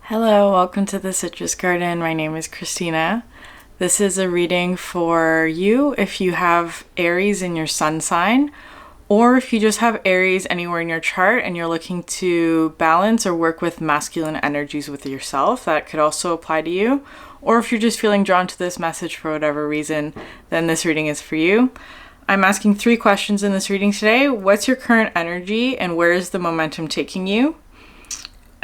Hello, welcome to the Citrus Garden. My name is Christina. This is a reading for you if you have Aries in your sun sign, or if you just have Aries anywhere in your chart and you're looking to balance or work with masculine energies with yourself. That could also apply to you. Or if you're just feeling drawn to this message for whatever reason, then this reading is for you. I'm asking 3 questions in this reading today. What's your current energy and where is the momentum taking you?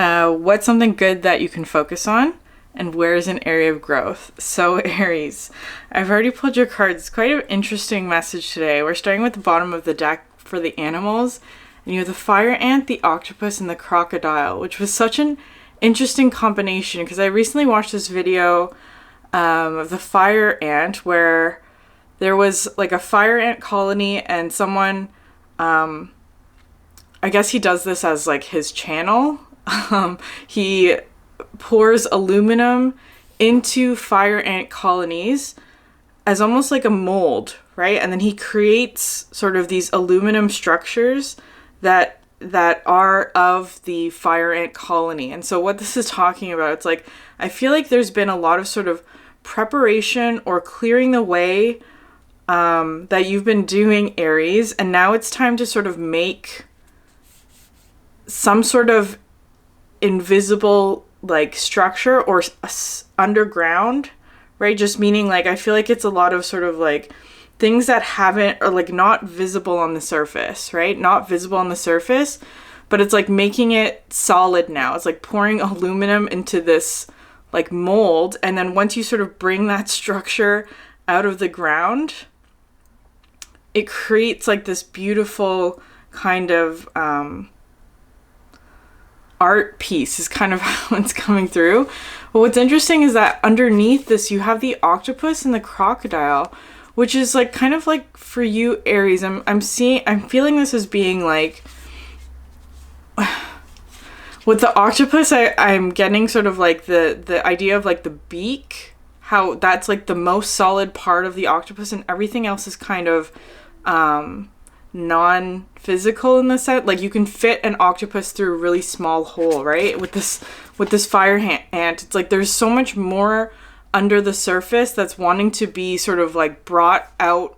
What's something good that you can focus on? And where is an area of growth? So Aries, I've already pulled your cards. It's quite an interesting message today. We're starting with the bottom of the deck for the animals. And you have the fire ant, the octopus, and the crocodile, which was such an interesting combination because I recently watched this video of the fire ant where there was like a fire ant colony and someone, I guess he does this as like his channel. He pours aluminum into fire ant colonies as almost like a mold, right? And then he creates sort of these aluminum structures that are of the fire ant colony. And so what this is talking about, it's like, I feel like there's been a lot of sort of preparation or clearing the way that you've been doing, Aries, and now it's time to sort of make some sort of invisible like structure or underground, right? Just meaning like I feel like it's a lot of sort of like things that haven't or like not visible on the surface, right? Not visible on the surface, but it's like making it solid now. It's like pouring aluminum into this like mold, and then once you sort of bring that structure out of the ground, it creates like this beautiful kind of art piece is kind of how it's coming through. But what's interesting is that underneath this you have the octopus and the crocodile, which is like kind of like for you, Aries. I'm feeling this as being like with the octopus, I'm getting sort of like the idea of like the beak, how that's like the most solid part of the octopus and everything else is kind of non-physical in the set. Like you can fit an octopus through a really small hole, right? With this fire ant, it's like there's so much more under the surface that's wanting to be sort of like brought out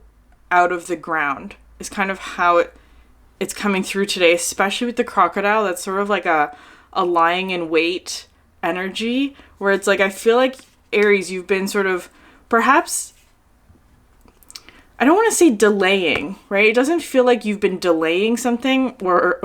of the ground is kind of how it's coming through today, especially with the crocodile. That's sort of like a lying in wait energy where it's like I feel like Aries, you've been sort of perhaps, I don't want to say delaying, right? It doesn't feel like you've been delaying something or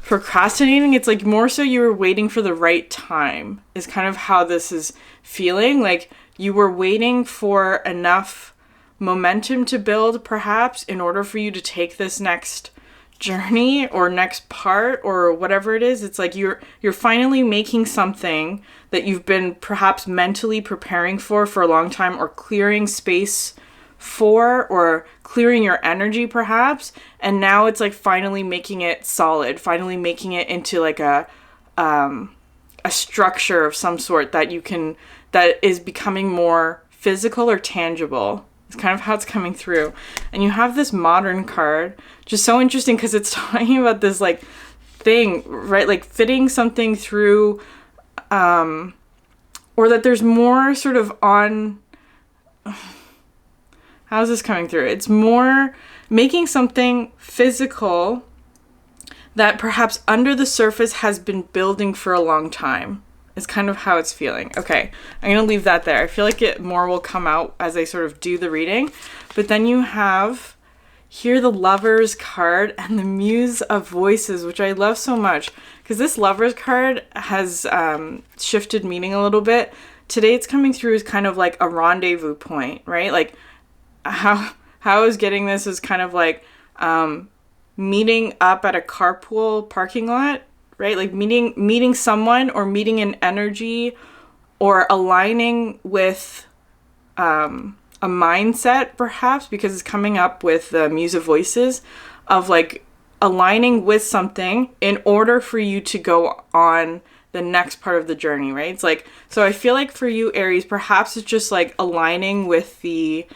procrastinating. It's like more so you were waiting for the right time is kind of how this is feeling. Like you were waiting for enough momentum to build perhaps in order for you to take this next journey or next part or whatever it is. It's like you're finally making something that you've been perhaps mentally preparing for a long time or clearing space for or clearing your energy perhaps, and now it's like finally making it solid, finally making it into like a structure of some sort that is becoming more physical or tangible. It's kind of how it's coming through. And you have this modern card, just so interesting because it's talking about this like thing, right? Like fitting something through or that there's more sort of on. How's this coming through? It's more making something physical that perhaps under the surface has been building for a long time. Is kind of how it's feeling. Okay, I'm going to leave that there. I feel like more will come out as I sort of do the reading. But then you have here the Lovers card and the Muse of Voices, which I love so much. Because this Lovers card has shifted meaning a little bit. Today it's coming through as kind of like a rendezvous point, right? Like how I was getting this is kind of like meeting up at a carpool parking lot, right? Like meeting someone or meeting an energy or aligning with a mindset perhaps, because it's coming up with the Muse of Voices of like aligning with something in order for you to go on the next part of the journey, right? It's like, so I feel like for you, Aries, perhaps it's just like aligning with the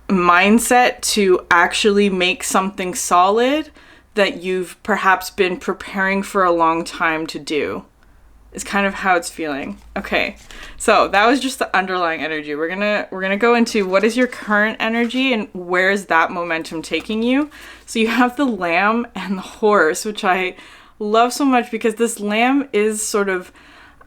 mindset to actually make something solid that you've perhaps been preparing for a long time to do. Is kind of how it's feeling. Okay, so that was just the underlying energy. We're gonna go into what is your current energy and where is that momentum taking you. So you have the Lamb and the Horse, which I love so much because this Lamb is sort of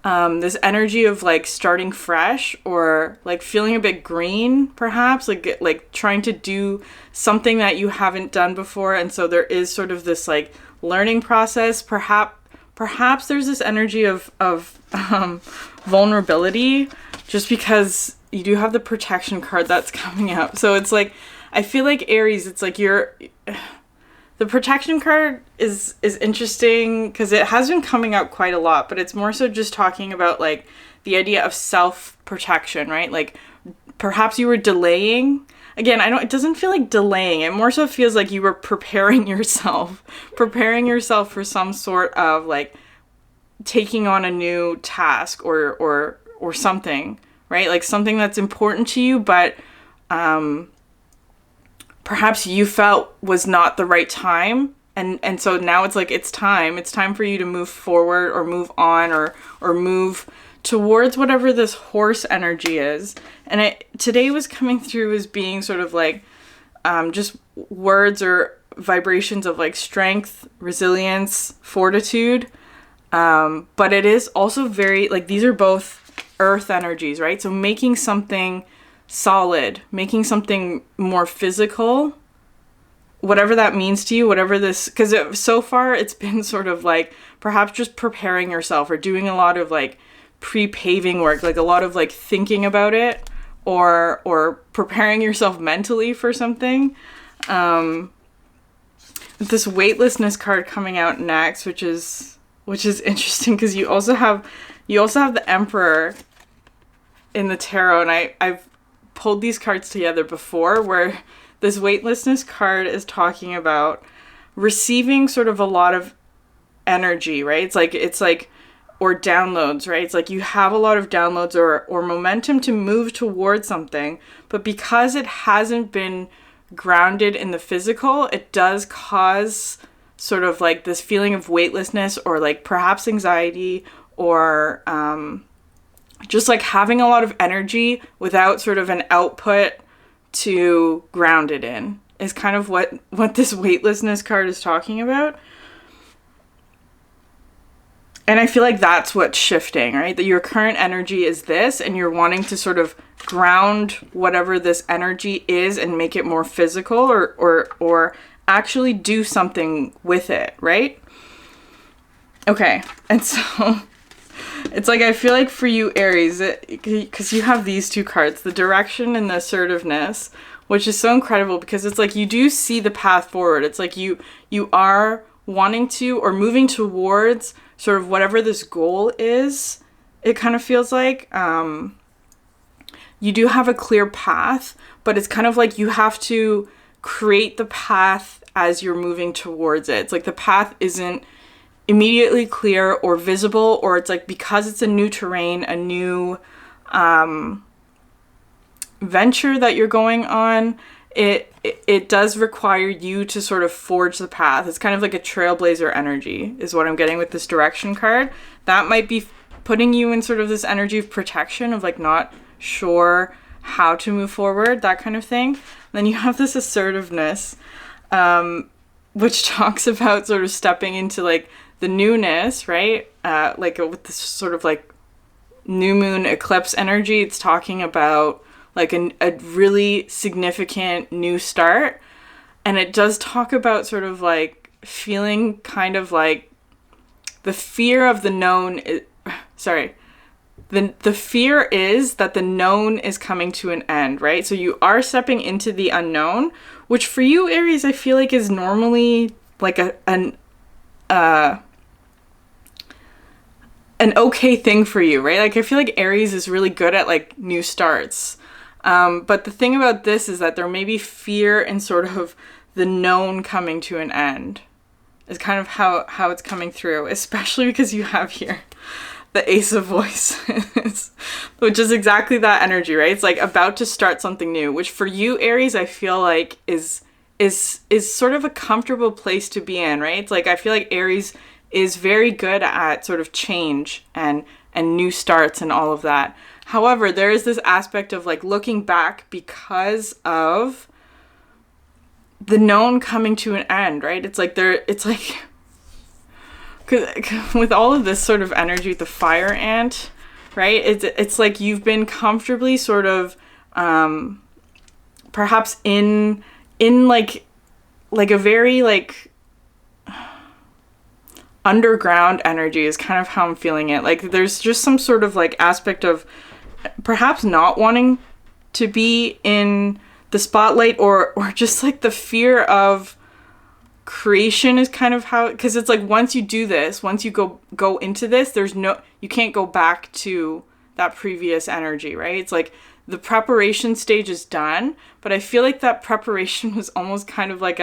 this energy of like starting fresh or like feeling a bit green, perhaps like trying to do something that you haven't done before, and so there is sort of this like learning process. Perhaps there's this energy of vulnerability, just because you do have the protection card that's coming out. So it's like, I feel like Aries, it's like the protection card is interesting because it has been coming out quite a lot, but it's more so just talking about like the idea of self-protection, right? Like perhaps you were delaying. Again, it doesn't feel like delaying. It more so feels like you were preparing yourself for some sort of like taking on a new task or something, right? Like something that's important to you, but perhaps you felt was not the right time. And so now it's like, it's time for you to move forward or move on or move towards whatever this horse energy is. And today was coming through as being sort of like just words or vibrations of like strength, resilience, fortitude. But it is also very like, these are both earth energies, right? So making something solid, making something more physical, whatever that means to you, whatever this, because so far it's been sort of like perhaps just preparing yourself or doing a lot of like pre-paving work, like a lot of like thinking about it or preparing yourself mentally for something. This weightlessness card coming out next, which is interesting because you also have the Emperor in the tarot, and I've pulled these cards together before, where this weightlessness card is talking about receiving sort of a lot of energy, right? It's like or downloads, right? It's like you have a lot of downloads or momentum to move towards something, but because it hasn't been grounded in the physical, it does cause sort of like this feeling of weightlessness or like perhaps anxiety or just like having a lot of energy without sort of an output to ground it in is kind of what this weightlessness card is talking about. And I feel like that's what's shifting, right? That your current energy is this, and you're wanting to sort of ground whatever this energy is and make it more physical or actually do something with it, right? Okay, and so it's like, I feel like for you, Aries, because you have these two cards, the direction and the assertiveness, which is so incredible because it's like you do see the path forward. It's like you are wanting to or moving towards sort of whatever this goal is. It kind of feels like you do have a clear path, but it's kind of like you have to create the path as you're moving towards it. It's like the path isn't immediately clear or visible, or it's like because it's a new terrain, a new venture that you're going on, it does require you to sort of forge the path. It's kind of like a trailblazer energy is what I'm getting with this direction card. That might be putting you in sort of this energy of protection, of like not sure how to move forward, that kind of thing. Then you have this assertiveness, which talks about sort of stepping into like the newness, right? Like with this sort of like new moon eclipse energy, it's talking about like a really significant new start. And it does talk about sort of like feeling kind of like the fear of the known. The fear is that the known is coming to an end, right? So you are stepping into the unknown, which for you, Aries, I feel like is normally like an okay thing for you, right? Like I feel like Aries is really good at like new starts. But the thing about this is that there may be fear in sort of the known coming to an end is kind of how it's coming through, especially because you have here the Ace of Voices, which is exactly that energy, right? It's like about to start something new, which for you, Aries, I feel like is is sort of a comfortable place to be in, right? It's like I feel like Aries is very good at sort of change and new starts and all of that. However, there is this aspect of like looking back because of the known coming to an end, right? It's like with all of this sort of energy, the fire ant, right? It's like you've been comfortably sort of perhaps in like a very like underground energy is kind of how I'm feeling it. Like there's just some sort of like aspect of perhaps not wanting to be in the spotlight or just like the fear of creation is kind of how, because it's like once you do this, once you go into this, you can't go back to that previous energy, right? It's like the preparation stage is done, but I feel like that preparation was almost kind of like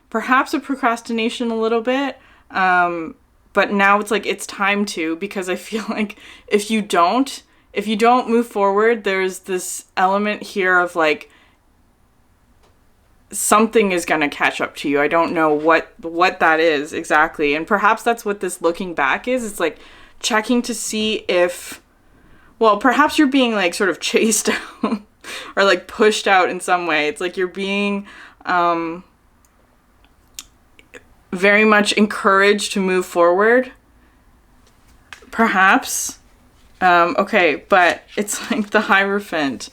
perhaps a procrastination a little bit. But now it's like, it's time to, because I feel like if you don't move forward, there's this element here of like, something is going to catch up to you. I don't know what that is exactly. And perhaps that's what this looking back is. It's like checking to see if, well, perhaps you're being like sort of chased out or like pushed out in some way. It's like you're being, very much encouraged to move forward. Perhaps. Okay, but it's like the Hierophant.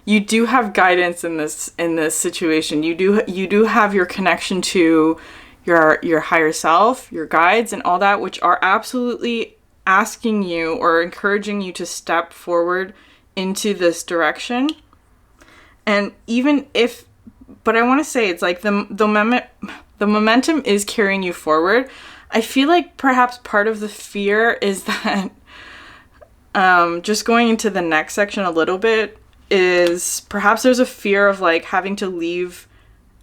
You do have guidance in this situation. You do have your connection to your higher self, your guides and all that, which are absolutely asking you or encouraging you to step forward into this direction. And even if, but I want to say it's like the momentum is carrying you forward. I feel like perhaps part of the fear is that just going into the next section a little bit is perhaps there's a fear of like having to leave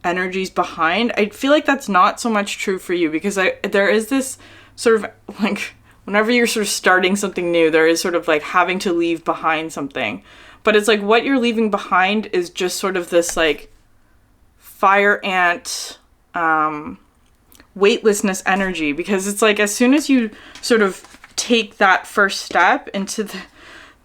energies behind. I feel like that's not so much true for you because there is this sort of like whenever you're sort of starting something new, there is sort of like having to leave behind something. But it's like what you're leaving behind is just sort of this like fire ant weightlessness energy, because it's like as soon as you sort of take that first step into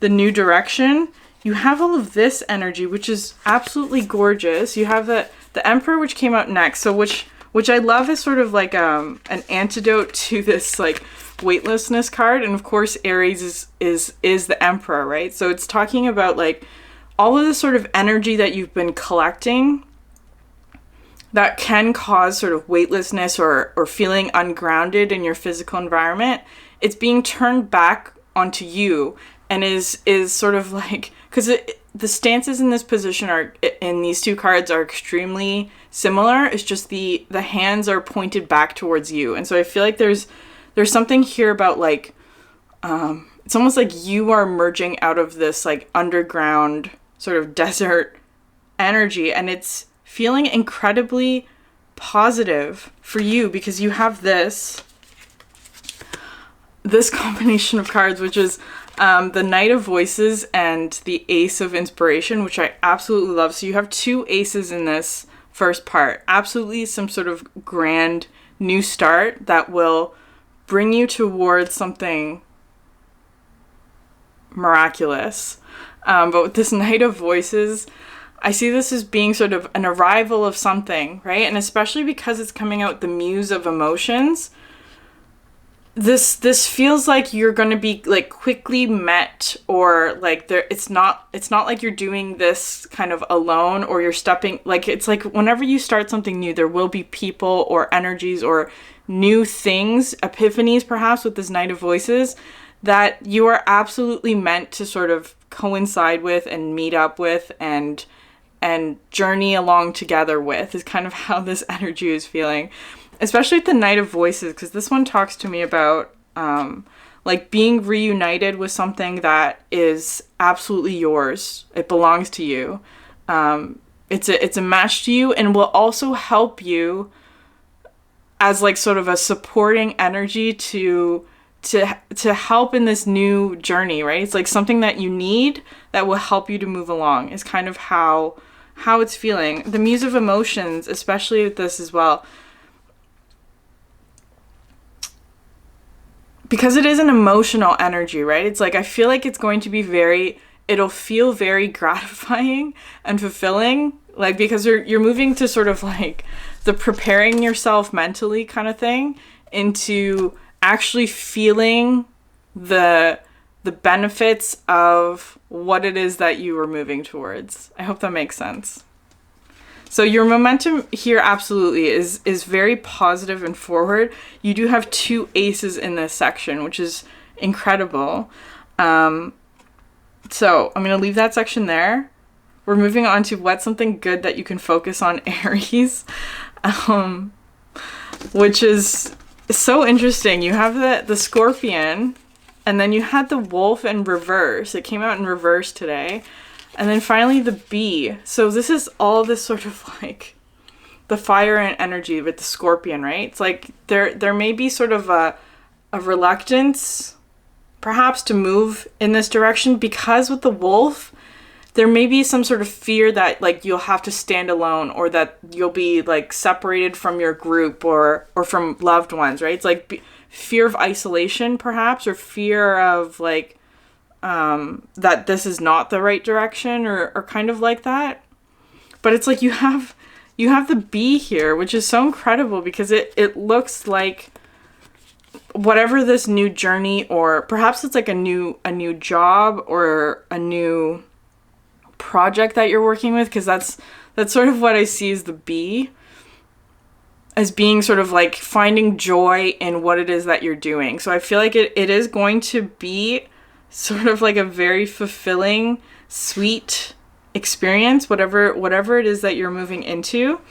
the new direction, you have all of this energy, which is absolutely gorgeous. You have the Emperor, which came out next, so which I love is sort of like an antidote to this like weightlessness card. And of course Aries is the Emperor, right? So it's talking about like all of the sort of energy that you've been collecting that can cause sort of weightlessness or feeling ungrounded in your physical environment. It's being turned back onto you and is sort of like, because the stances in this position in these two cards are extremely similar. It's just the hands are pointed back towards you. And so I feel like there's something here about like, it's almost like you are merging out of this like underground sort of desert energy, and it's feeling incredibly positive for you because you have this combination of cards, which is the Knight of Voices and the Ace of Inspiration, which I absolutely love. So you have two aces in this first part. Absolutely some sort of grand new start that will bring you towards something miraculous. But with this Knight of Voices, I see this as being sort of an arrival of something, right? And especially because it's coming out the Muse of Emotions, this feels like you're going to be like quickly met, or like it's not like you're doing this kind of alone, or you're stepping, like it's like whenever you start something new, there will be people or energies or new things, epiphanies perhaps with this Knight of Voices that you are absolutely meant to sort of coincide with and meet up with and journey along together with, is kind of how this energy is feeling. Especially with the Knight of Voices, because this one talks to me about like being reunited with something that is absolutely yours. It belongs to you. It's a match to you, and will also help you as like sort of a supporting energy to help in this new journey, right? It's like something that you need that will help you to move along is kind of how how it's feeling. The Muse of Emotions, especially with this as well, because it is an emotional energy, right? It's like, I feel like it's going to be it'll feel very gratifying and fulfilling, like, because you're moving to sort of like the preparing yourself mentally kind of thing into actually feeling the benefits of what it is that you are moving towards. I hope that makes sense. So your momentum here absolutely is very positive and forward. You do have 2 aces in this section, which is incredible. So I'm going to leave that section there. We're moving on to what's something good that you can focus on, Aries, which is so interesting. You have the Scorpion, and then you had the Wolf in reverse. It came out in reverse today. And then finally the Bee. So this is all this sort of like the fire and energy with the Scorpion, right? It's like there may be sort of a reluctance perhaps to move in this direction, because with the Wolf, there may be some sort of fear that like you'll have to stand alone, or that you'll be like separated from your group or from loved ones, right? It's like fear of isolation perhaps, or fear of like that this is not the right direction, or kind of like that. But it's like you have the Bee here, which is so incredible, because it looks like whatever this new journey, or perhaps it's like a new job or a new project that you're working with, because that's sort of what I see as the Bee, as being sort of like finding joy in what it is that you're doing. So I feel like it is going to be sort of like a very fulfilling, sweet experience, whatever it is that you're moving into.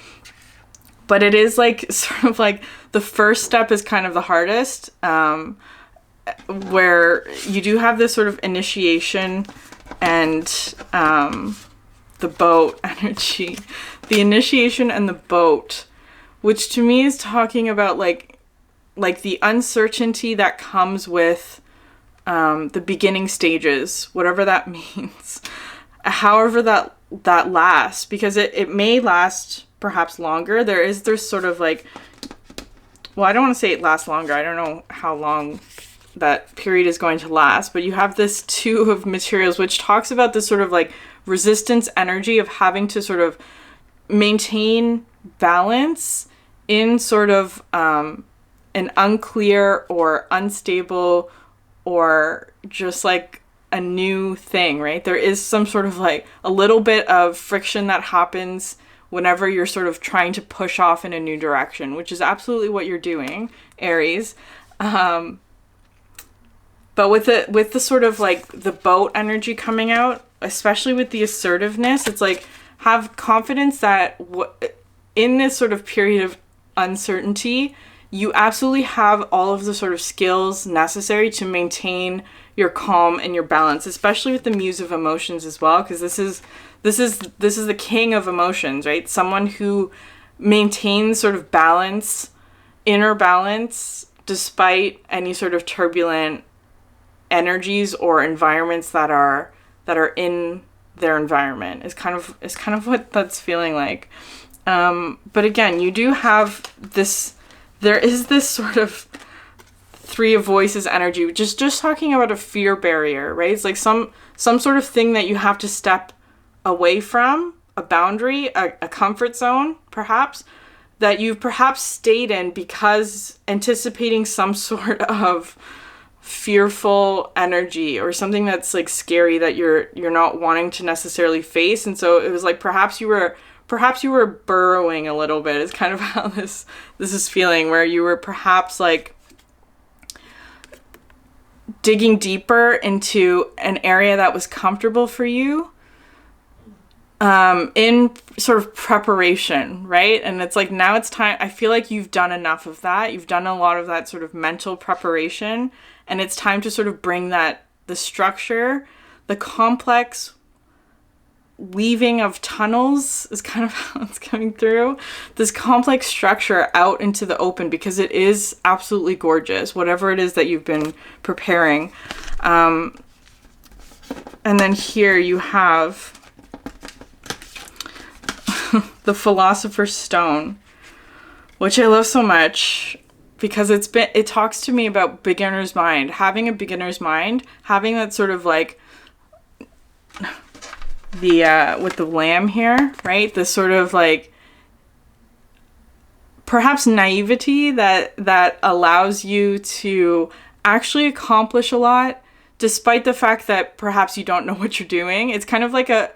But it is like sort of like the first step is kind of the hardest, where you do have this sort of initiation and the boat energy. The initiation and the boat, which to me is talking about like the uncertainty that comes with the beginning stages, whatever that means. However that lasts, because it may last perhaps longer. There's sort of like, well, I don't want to say it lasts longer. I don't know how long that period is going to last, but you have this 2 of materials, which talks about this sort of like resistance energy of having to sort of maintain balance in sort of an unclear or unstable or just like a new thing, right? There is some sort of like a little bit of friction that happens whenever you're sort of trying to push off in a new direction, which is absolutely what you're doing, Aries. But with the sort of like the boat energy coming out, especially with the assertiveness, it's like have confidence that in this sort of period of uncertainty, you absolutely have all of the sort of skills necessary to maintain your calm and your balance, especially with the Muse of Emotions as well, because this is the king of emotions, right? Someone who maintains sort of balance, inner balance, despite any sort of turbulent energies or environments that are in their environment is kind of what that's feeling like. But again, you do have this. There is this sort of 3 of Voices energy, just talking about a fear barrier, right? It's like some sort of thing that you have to step away from, a boundary, a comfort zone, perhaps, that you've perhaps stayed in because anticipating some sort of fearful energy or something that's like scary that you're not wanting to necessarily face. And so it was like perhaps you were burrowing a little bit, is kind of how this is feeling, where you were perhaps like digging deeper into an area that was comfortable for you, in sort of preparation, right? And it's like, now it's time. I feel like you've done enough of that. You've done a lot of that sort of mental preparation, and it's time to sort of bring the structure, the complex weaving of tunnels is kind of how it's coming through, this complex structure out into the open, because it is absolutely gorgeous, whatever it is that you've been preparing. And then here you have the Philosopher's Stone, which I love so much because it talks to me about beginner's mind, having a beginner's mind, having that sort of like the with the lamb here, right? This sort of like perhaps naivety that allows you to actually accomplish a lot despite the fact that perhaps you don't know what you're doing. It's kind of like a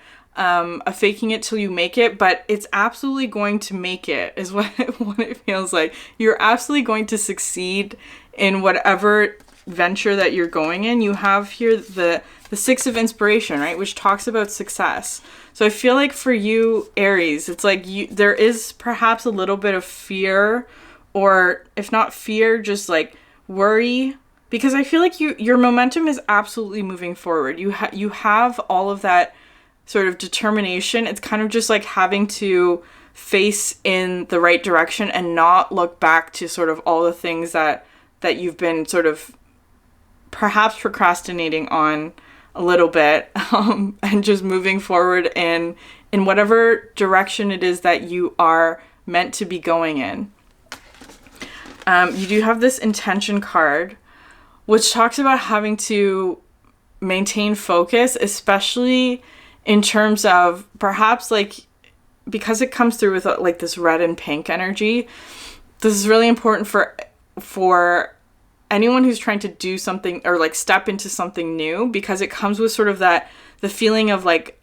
faking it till you make it, but it's absolutely going to make it is what it feels like. You're absolutely going to succeed in whatever venture that you're going in. You have here the Six of Inspiration, right, which talks about success. So I feel like for you, Aries, it's like there is perhaps a little bit of fear, or if not fear, just like worry, because I feel like your momentum is absolutely moving forward. You have all of that sort of determination. It's kind of just like having to face in the right direction and not look back to sort of all the things that you've been sort of perhaps procrastinating on a little bit, and just moving forward in whatever direction it is that you are meant to be going in. You do have this intention card, which talks about having to maintain focus, especially in terms of perhaps like, because it comes through with like this red and pink energy. This is really important for anyone who's trying to do something or like step into something new, because it comes with sort of the feeling of like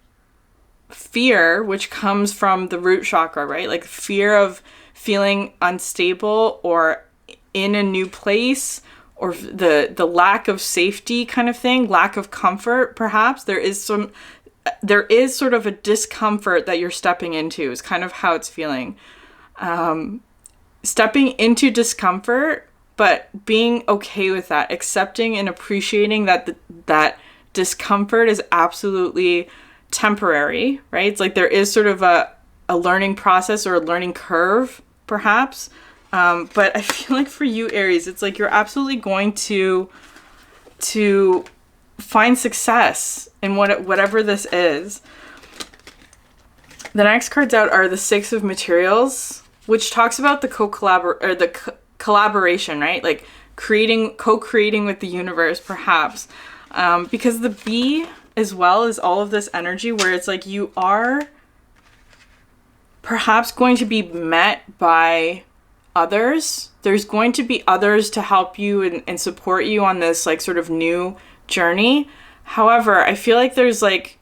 fear, which comes from the root chakra, right? Like fear of feeling unstable or in a new place, or the lack of safety kind of thing, lack of comfort, perhaps. There is sort of a discomfort that you're stepping into is kind of how it's feeling. Stepping into discomfort, but being okay with that, accepting and appreciating that discomfort is absolutely temporary, right? It's like there is sort of a learning process or a learning curve, perhaps. But I feel like for you, Aries, it's like you're absolutely going to find success in whatever this is. The next cards out are the Six of Materials, which talks about the collaboration, right? Like co-creating with the universe, perhaps. Because the bee as well is all of this energy where it's like you are perhaps going to be met by others. There's going to be others to help you and support you on this like sort of new journey. However, I feel like there's like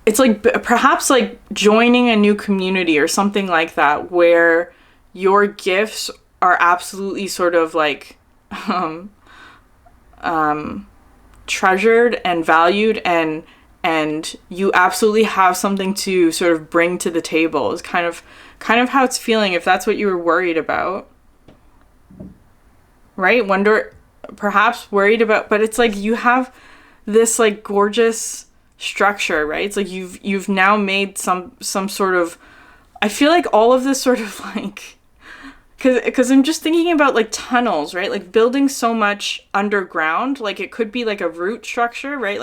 it's like perhaps like joining a new community or something like that, where your gifts are absolutely sort of like treasured and valued, and you absolutely have something to sort of bring to the table is kind of how it's feeling, if that's what you were worried about. Right? Perhaps worried about, but it's like you have this like gorgeous structure, right? It's like you've now made some sort of, I feel like all of this sort of like, because I'm just thinking about like tunnels, right? Like building so much underground, like it could be like a root structure, right?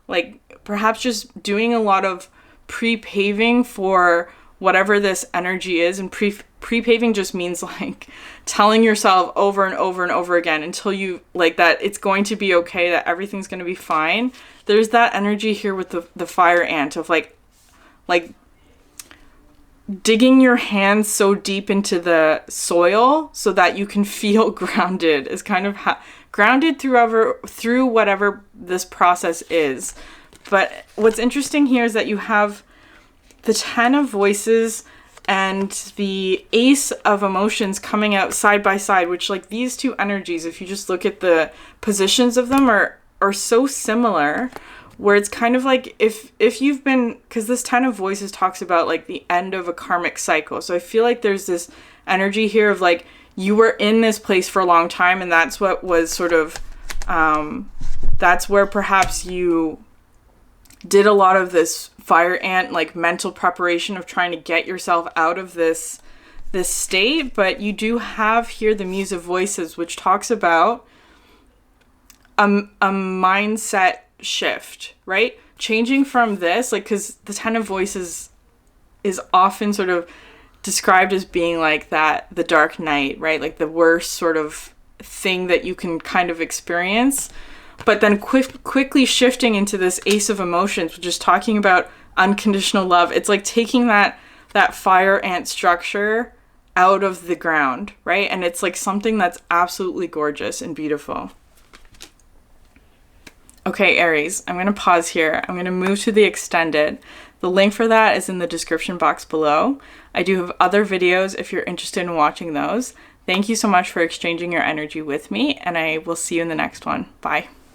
Like perhaps just doing a lot of pre-paving for whatever this energy is. And pre-paving just means like telling yourself over and over and over again until you like that it's going to be okay, that everything's going to be fine. There's that energy here with the fire ant of like digging your hands so deep into the soil so that you can feel grounded, is kind of grounded through whatever this process is. But what's interesting here is that you have the Ten of Voices and the Ace of Emotions coming out side by side, which like these two energies, if you just look at the positions of them, are so similar, where it's kind of like if you've been, because this Ten of Voices talks about like the end of a karmic cycle. So I feel like there's this energy here of like you were in this place for a long time, and that's what was sort of that's where perhaps you did a lot of this fire ant like mental preparation of trying to get yourself out of this state. But you do have here the Muse of Voices, which talks about a mindset shift, right? Changing from this, like, because the Ten of Voices is often sort of described as being like that, the dark night, right? Like the worst sort of thing that you can kind of experience. But then quickly shifting into this Ace of Emotions, which is talking about unconditional love. It's like taking that fire ant structure out of the ground, right? And it's like something that's absolutely gorgeous and beautiful. Okay, Aries, I'm going to pause here. I'm going to move to the extended. The link for that is in the description box below. I do have other videos if you're interested in watching those. Thank you so much for exchanging your energy with me, and I will see you in the next one. Bye.